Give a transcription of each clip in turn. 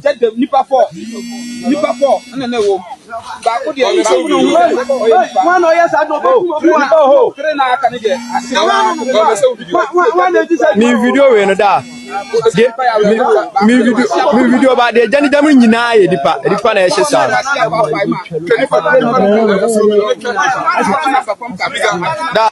Get the Nipa 4. And then they will. Back with the one yes, I don't know. Me video in da. Me video about the Johnny Damin Yinae, the Panasha.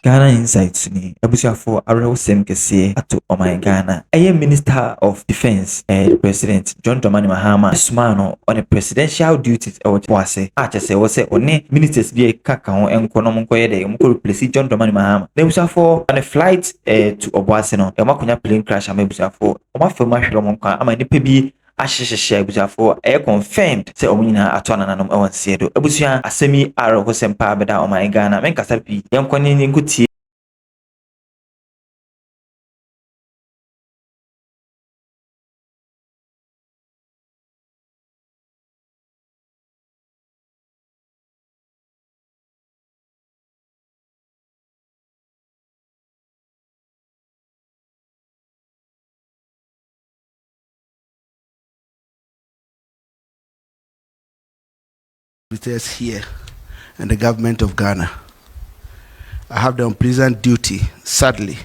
Ghana Insights ni Abusiafo Arewsem Kese ato Oman Ghana. Eye Minister of Defense President John Dramani Mahama Sumano on the presidential duties Obuasi. Achese wo se one ministers bi kaka ho enkono monkoye de mo replace John Dramani Mahama. Abusiafo on a flight to Obuasi no e makonya plane crash am Abusiafo. O ma fama hwelo monka ama nipa bi ahyehyehye Abusiafo confirmed say omunyina ato anananom ewansie do. Abusua asemi Arewsem pa beda Oman Ghana. Men kasa bi yenkoni ni nkuti. Here and the government of Ghana. I have the unpleasant duty, sadly,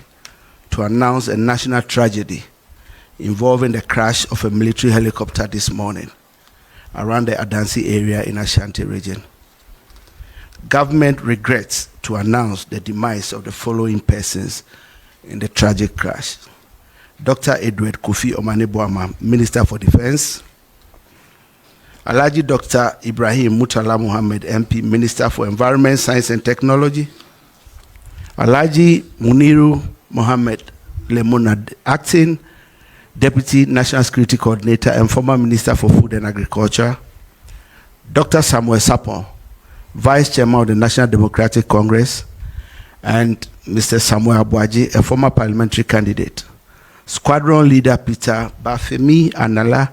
to announce a national tragedy involving the crash of a military helicopter this morning around the Adansi area in Ashanti region. Government regrets to announce the demise of the following persons in the tragic crash. Dr. Edward Kofi Omaneboama, Minister for Defense. Alhaji Dr. Ibrahim Mutala Muhammad, MP, Minister for Environment, Science and Technology. Alhaji Muniru Mohammed Lemonad, Acting Deputy National Security Coordinator and former Minister for Food and Agriculture. Dr. Samuel Sapon, Vice Chairman of the National Democratic Congress. And Mr. Samuel Abuaji, a former parliamentary candidate. Squadron Leader Peter Bafemi Anala,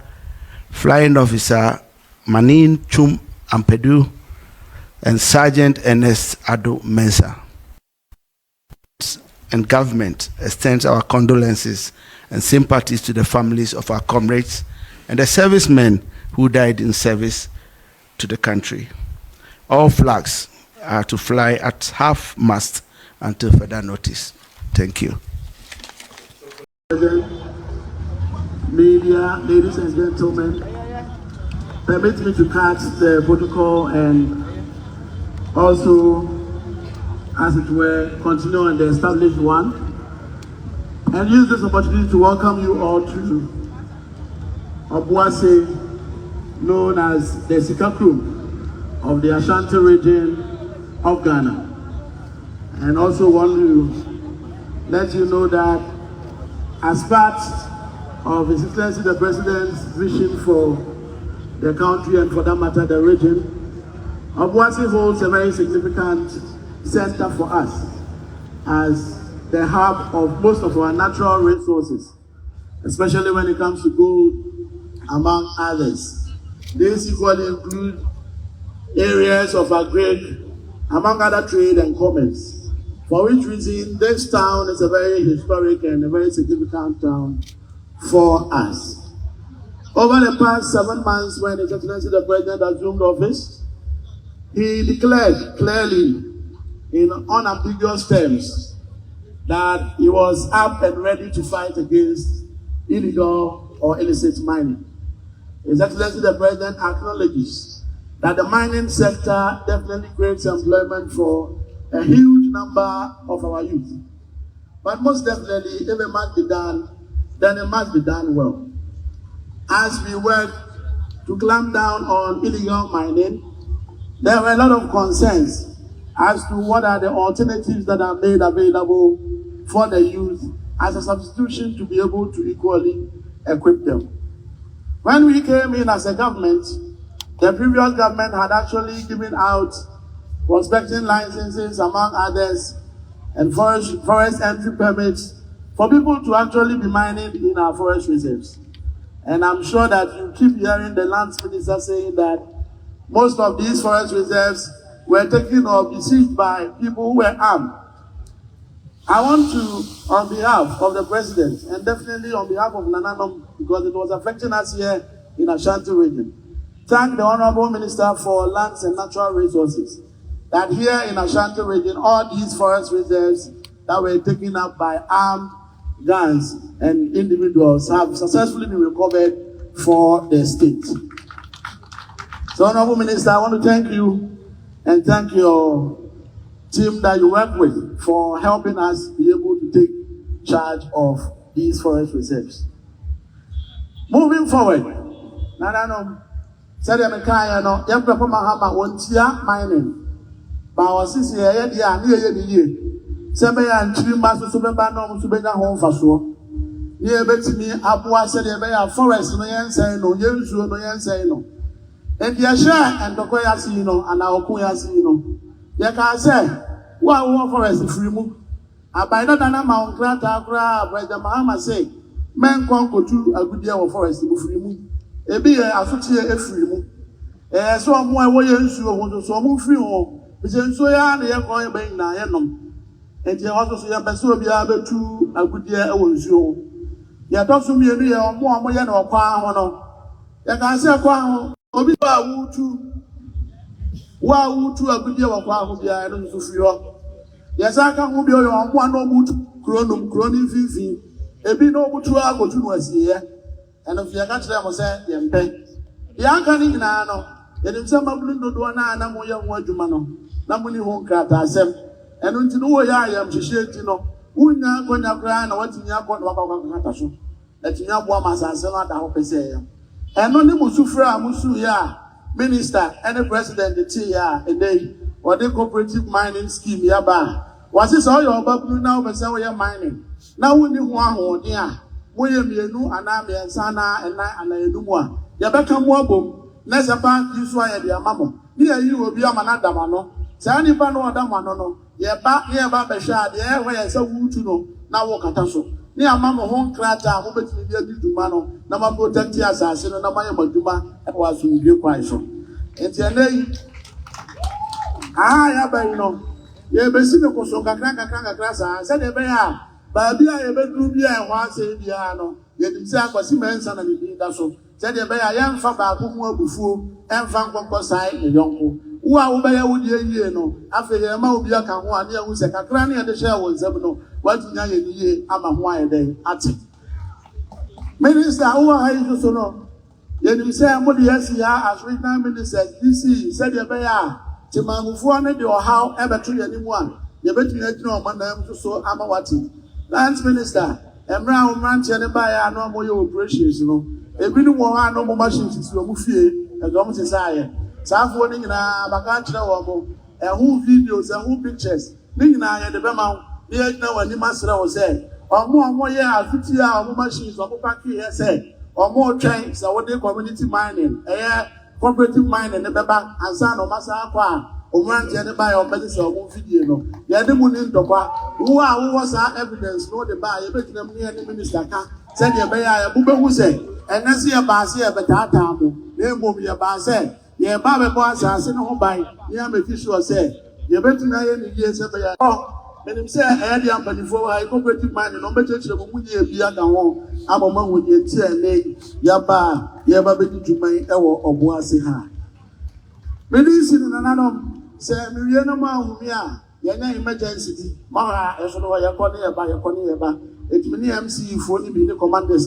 Flying Officer Manin Chum Ampedu, and Sergeant Ernest Ado Mensa. And government extends our condolences and sympathies to the families of our comrades and the servicemen who died in service to the country. All flags are to fly at half-mast until further notice. Thank you. Media, ladies and gentlemen, permit me to cut the protocol and also, as it were, continue on the established one, and use this opportunity to welcome you all to Obuasi, known as the Sikakrum of the Ashanti region of Ghana. And also want to let you know that as part of His Excellency the President's vision for the country and for that matter the region, Obuasi holds a very significant center for us as the hub of most of our natural resources, especially when it comes to gold, among others. These equally include areas of agri, among other trade and commerce, for which reason this town is a very historic and a very significant town for us. Over the past 7 months, when His Excellency the President assumed office, he declared clearly in unambiguous terms that he was up and ready to fight against illegal or illicit mining. His Excellency the President acknowledges that the mining sector definitely creates employment for a huge number of our youth. But most definitely, if it must be done, then it must be done well. As we work to clamp down on illegal mining, there were a lot of concerns as to what are the alternatives that are made available for the youth as a substitution to be able to equally equip them. When we came in as a government, the previous government had actually given out prospecting licenses, among others, and forest entry permits for people to actually be mining in our forest reserves. And I'm sure that you keep hearing the lands minister saying that most of these forest reserves were taken or besieged by people who were armed. I want to, on behalf of the president, and definitely on behalf of Nananom, because it was affecting us here in Ashanti region, thank the Honorable Minister for Lands and Natural Resources, that here in Ashanti region, all these forest reserves that were taken up by armed gangs and individuals have successfully been recovered for the state. So, Honorable Minister, I want to thank you and thank your team that you work with for helping us be able to take charge of these forest reserves. Moving forward, said America, no, young people Mahama won't mining. But our sister, near the Sebea and Chima, Subano, Subena home for so. Near Betty, Abua said, forest, no yan say no, Yensu, no yan say no. And Yasha and Tokoya Sino and our Kuya Sino. Yaka say, what forest free move? I buy not an amount, Grata, where the Mahama say, men can't go to a good deal of forest free move. A beer, a free move. So more way you so move free home. Because so ya na going by na yenom. And you also see a person be able to a good year was you. Ya talk to me a year or more than a pound. Ya can say a pound. Obi wa wutu a good year of pound be I don't so yes, I can be on one no boot, chronim fifi. A bit no boot to our go to was here. And if you catch them, say, Yempe. The uncanny nano, and if some of them do one, I'm more young one to mano. Namuni won't crack ourselves. And until no way I am to share, you know, who now going to cry and what in your court about Natasu. Let you know what my son at the hope say. And only Musufra Musuya, minister, and the president, the TIA, a day, or the cooperative mining scheme, Yaba. Was this all your babu now, but so we are mining? Now we need one or near. William Yenu, and I and Sana, and I do one. Yabaka Mwabo, Nesapa, you swear at your mamma. Near you will be a manadamano. Sani Pano Adamano, Yaba, Yaba Bashad, the airway, so wood to know. Now walk at us. Near Mamma home crata, who bet me to Mano, Nama protect us as in a Namaya Maduma, and was in your price. And Tiane, I know. Ye besino ko so kakra krasa se de be ya ba bia ye bedru bia e ho ase bia no ye dim se akwasi mensa na bi da so se de be ya ye mfa ba ko mu abufuo emfa nkokko sai ne yonko wo a wo be ya wo die yie no afa ye ma obi aka ho ane hu se kakra ne ye de share wo nsam no watinya ye ni ye ama ho aye den ate minister wo ha yi so no ye dim se mo de yes ya as regional minister DC se de be ya Timamufuane de how ever to anyone. You bet me no man so amawati. Lands minister, and round ranch and buy no more operations, you know. A bit more no more machines is your mufie, a government desire. South warning in a bagatra wabo, and who videos and who pictures. Nina and the Bema, here now and the master was there. Or more year, 50 hour machines or Paki has said, or more trains or what they community mining. Cooperative mine and the Beba, and San or Masaqua, or Ranch and the buy or medicine or video. The other moon in Topa, who was our evidence, no the buy, a bit near the minister, said your bear, Buba who said, and I see a basia, but I tam, they move your basse, your Baba boss, I send home by, Yam official said, you better know any years of a and him say, I had young, but before I cooperative mine and no better to would you be at home. I'm among with your tea Yaba, Yaba to my Obuasi ha. Medicine and another say, Miriana Bawumia, Yana emergency, Mara, as well as your corner by your corner, it many MC for the commanders.